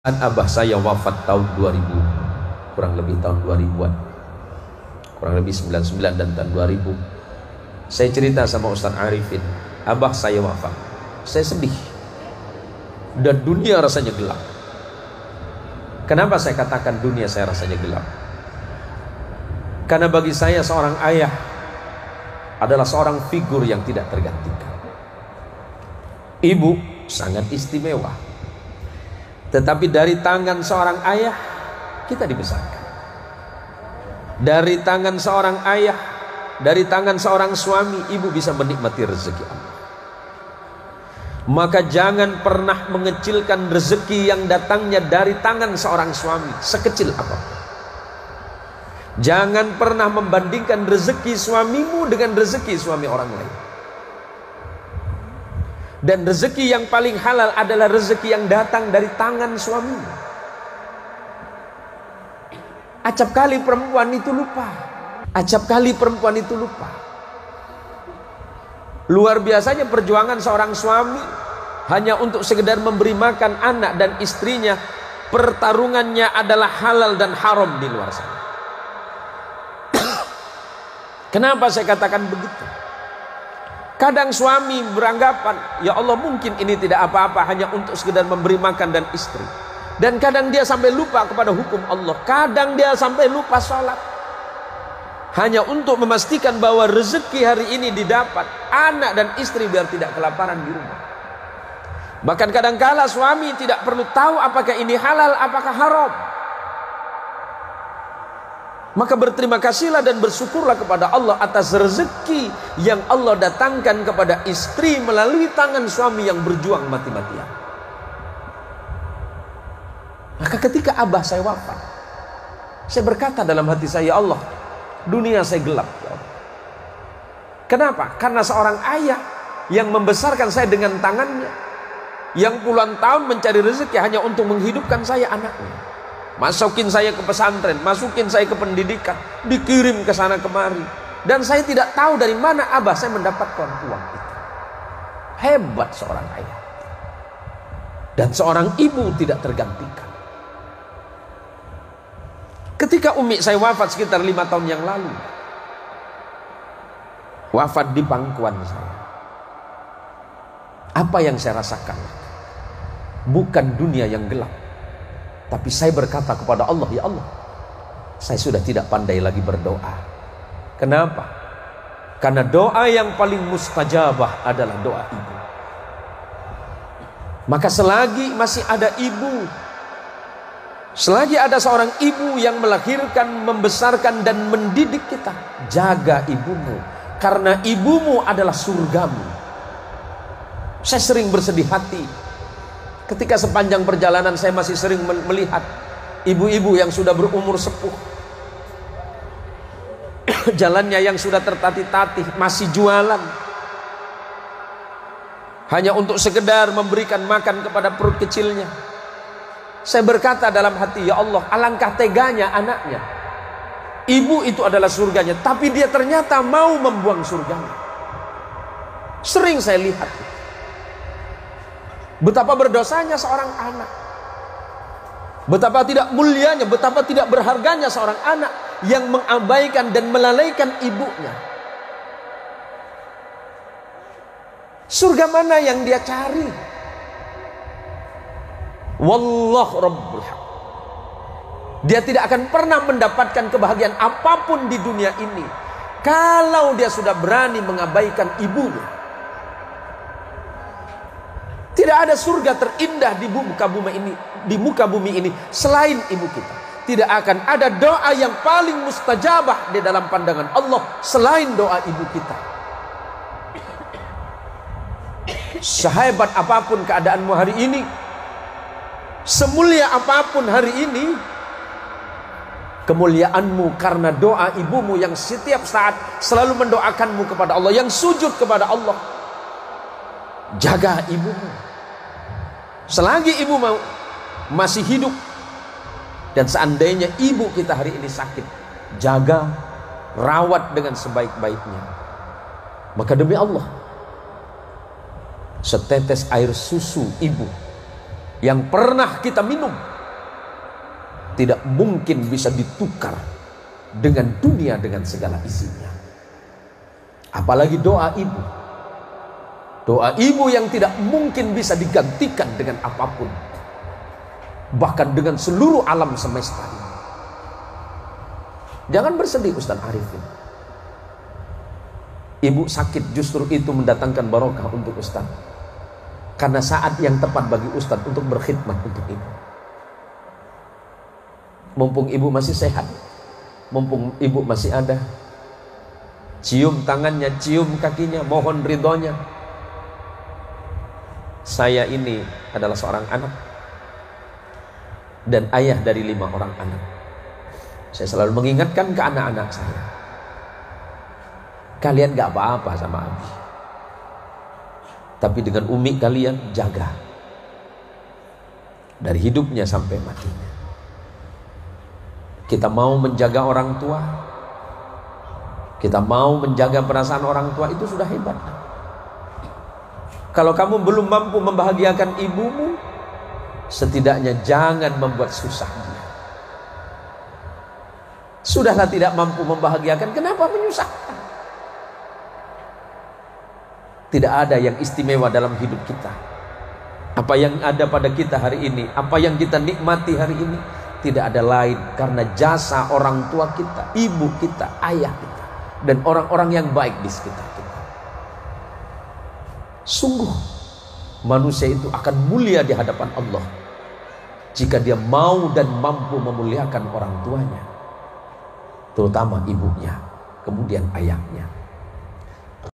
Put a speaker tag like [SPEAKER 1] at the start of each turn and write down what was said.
[SPEAKER 1] Abah saya wafat tahun 2000, kurang lebih tahun 2000-an, kurang lebih 99 dan tahun 2000. Saya cerita sama Ustaz Arifin, abah saya wafat. Saya sedih dan dunia rasanya gelap. Kenapa saya katakan dunia saya rasanya gelap? Karena bagi saya seorang ayah adalah seorang figur yang tidak tergantikan. Ibu sangat istimewa, tetapi dari tangan seorang ayah kita dibesarkan. Dari tangan seorang ayah, dari tangan seorang suami, ibu bisa menikmati rezeki Allah. Maka jangan pernah mengecilkan rezeki yang datangnya dari tangan seorang suami, sekecil apapun. Jangan pernah membandingkan rezeki suamimu dengan rezeki suami orang lain. Dan rezeki yang paling halal adalah rezeki yang datang dari tangan suami. Acap kali perempuan itu lupa. Acap kali perempuan itu lupa. Luar biasanya perjuangan seorang suami hanya untuk sekedar memberi makan anak dan istrinya. Pertarungannya adalah halal dan haram di luar sana. Kenapa saya katakan begitu? Kadang suami beranggapan, ya Allah mungkin ini tidak apa-apa, hanya untuk sekedar memberi makan dan istri. Dan kadang dia sampai lupa kepada hukum Allah. Kadang dia sampai lupa sholat, hanya untuk memastikan bahwa rezeki hari ini didapat anak dan istri biar tidak kelaparan di rumah. Bahkan kadangkala suami tidak perlu tahu apakah ini halal, apakah haram. Maka berterima kasihlah dan bersyukurlah kepada Allah atas rezeki yang Allah datangkan kepada istri melalui tangan suami yang berjuang mati-matian. Maka ketika abah saya wafat, saya berkata dalam hati saya, ya Allah, dunia saya gelap. Ya Allah. Kenapa? Karena seorang ayah yang membesarkan saya dengan tangannya, yang puluhan tahun mencari rezeki hanya untuk menghidupkan saya anaknya. Masukin saya ke pesantren, masukin saya ke pendidikan, dikirim ke sana kemari. Dan saya tidak tahu dari mana abah saya mendapatkan uang itu. Hebat seorang ayah. Dan seorang ibu tidak tergantikan. Ketika umi saya wafat sekitar 5 tahun yang lalu, wafat di pangkuan saya, apa yang saya rasakan? Bukan dunia yang gelap, tapi saya berkata kepada Allah, ya Allah, saya sudah tidak pandai lagi berdoa. Kenapa? Karena doa yang paling mustajabah adalah doa ibu. Maka selagi masih ada ibu, selagi ada seorang ibu yang melahirkan, membesarkan dan mendidik kita, jaga ibumu, karena ibumu adalah surgamu. Saya sering bersedih hati ketika sepanjang perjalanan saya masih sering melihat ibu-ibu yang sudah berumur sepuh, jalannya yang sudah tertatih-tatih, masih jualan hanya untuk sekedar memberikan makan kepada perut kecilnya. Saya berkata dalam hati, ya Allah, alangkah teganya anaknya. Ibu itu adalah surganya, tapi dia ternyata mau membuang surganya. Sering saya lihat betapa berdosanya seorang anak, betapa tidak mulianya, betapa tidak berharganya seorang anak yang mengabaikan dan melalaikan ibunya. Surga mana yang dia cari? Wallahu rabbul haq. Dia tidak akan pernah mendapatkan kebahagiaan apapun di dunia ini kalau dia sudah berani mengabaikan ibunya. Tidak ada surga terindah di muka bumi ini selain ibu kita. Tidak akan ada doa yang paling mustajabah di dalam pandangan Allah selain doa ibu kita. Sehebat apapun keadaanmu hari ini, semulia apapun hari ini, kemuliaanmu karena doa ibumu yang setiap saat selalu mendoakanmu kepada Allah, yang sujud kepada Allah. Jaga ibumu. Selagi ibu masih hidup, dan seandainya ibu kita hari ini sakit, jaga, rawat dengan sebaik-baiknya. Maka demi Allah, setetes air susu ibu yang pernah kita minum tidak mungkin bisa ditukar dengan dunia dengan segala isinya. Apalagi doa ibu. Doa ibu yang tidak mungkin bisa digantikan dengan apapun, bahkan dengan seluruh alam semesta ini. Jangan bersedih Ustaz Arifin. Ibu sakit justru itu mendatangkan barokah untuk Ustaz. Karena saat yang tepat bagi Ustaz untuk berkhidmat untuk ibu. Mumpung ibu masih sehat, mumpung ibu masih ada, cium tangannya, cium kakinya, mohon ridhonya. Saya ini adalah seorang anak dan ayah dari 5 orang anak. Saya selalu mengingatkan ke anak-anak saya, kalian gak apa-apa sama Abi, tapi dengan umi kalian jaga dari hidupnya sampai matinya. Kita mau menjaga orang tua, kita mau menjaga perasaan orang tua, itu sudah hebat. Kalau kamu belum mampu membahagiakan ibumu, setidaknya jangan membuat susah dia. Sudahlah tidak mampu membahagiakan, kenapa menyusahkan? Tidak ada yang istimewa dalam hidup kita. Apa yang ada pada kita hari ini, apa yang kita nikmati hari ini, tidak ada lain karena jasa orang tua kita, ibu kita, ayah kita, dan orang-orang yang baik di sekitar kita. Sungguh manusia itu akan mulia di hadapan Allah jika dia mau dan mampu memuliakan orang tuanya, terutama ibunya, kemudian ayahnya.